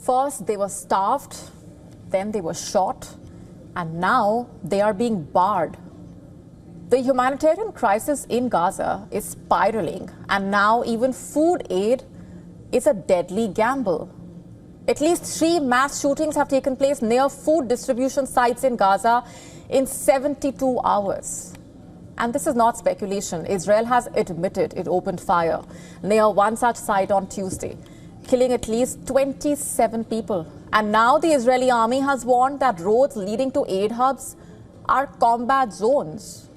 First, they were starved, then they were shot, and now they are being barred. The humanitarian crisis in Gaza is spiraling, and now even food aid is a deadly gamble. At least 3 mass shootings have taken place near food distribution sites in Gaza in 72 hours. And this is not speculation. Israel has admitted it opened fire near one such site on Tuesday, killing at least 27 people. And now the Israeli army has warned that roads leading to aid hubs are combat zones.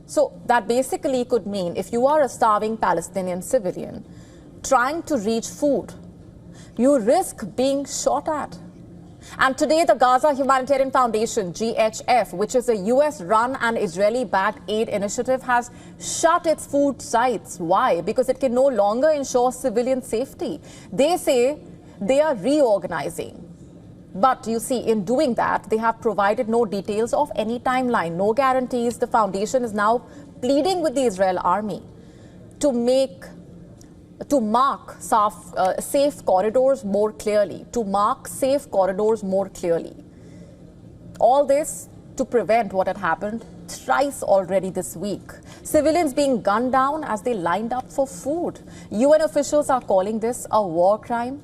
So that basically could mean if you are a starving Palestinian civilian trying to reach food, you risk being shot at. And today, the Gaza Humanitarian Foundation, GHF, which is a US-run and Israeli-backed aid initiative, has shut its food sites. Why? Because it can no longer ensure civilian safety. They say they are reorganizing. But you see, in doing that, they have provided no details of any timeline, no guarantees. The foundation is now pleading with the Israel army to mark safe corridors more clearly, All this to prevent what had happened thrice already this week. Civilians being gunned down as they lined up for food. UN officials are calling this a war crime.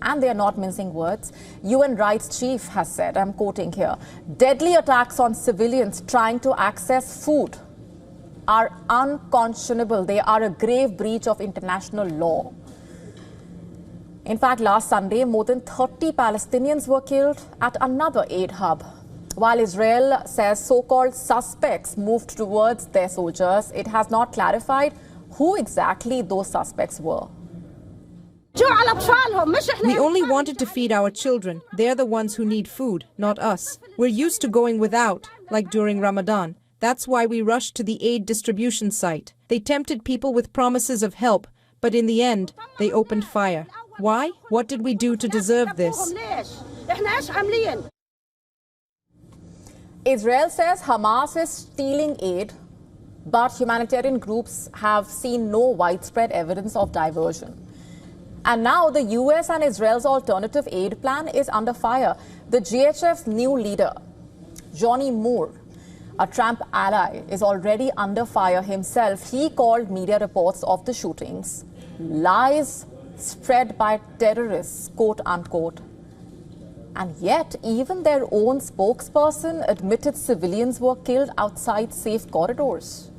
And they are not mincing words. UN rights chief has said, I'm quoting here, deadly attacks on civilians trying to access food are unconscionable. They are a grave breach of international law. In fact, last Sunday, more than 30 Palestinians were killed at another aid hub. While Israel says so-called suspects moved towards their soldiers, it has not clarified who exactly those suspects were. We only wanted to feed our children. They're the ones who need food, not us. We're used to going without, like during Ramadan. That's why we rushed to the aid distribution site. They tempted people with promises of help, but in the end, they opened fire. Why? What did we do to deserve this? Israel says Hamas is stealing aid, but humanitarian groups have seen no widespread evidence of diversion. And now the US and Israel's alternative aid plan is under fire. The GHF's new leader, Johnny Moore, a Trump ally, is already under fire himself. He called media reports of the shootings lies spread by terrorists, quote unquote. And yet, even their own spokesperson admitted civilians were killed outside safe corridors.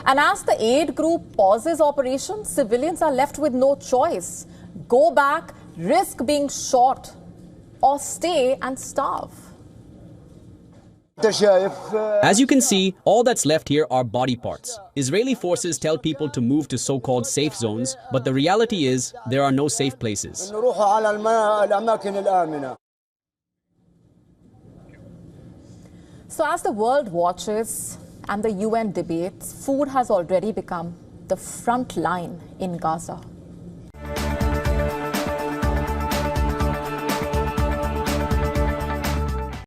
And as the aid group pauses operations, civilians are left with no choice. Go back, risk being shot, or stay and starve. As you can see, all that's left here are body parts. Israeli forces tell people to move to so-called safe zones, but the reality is there are no safe places. So as the world watches and the UN debates, food has already become the front line in Gaza.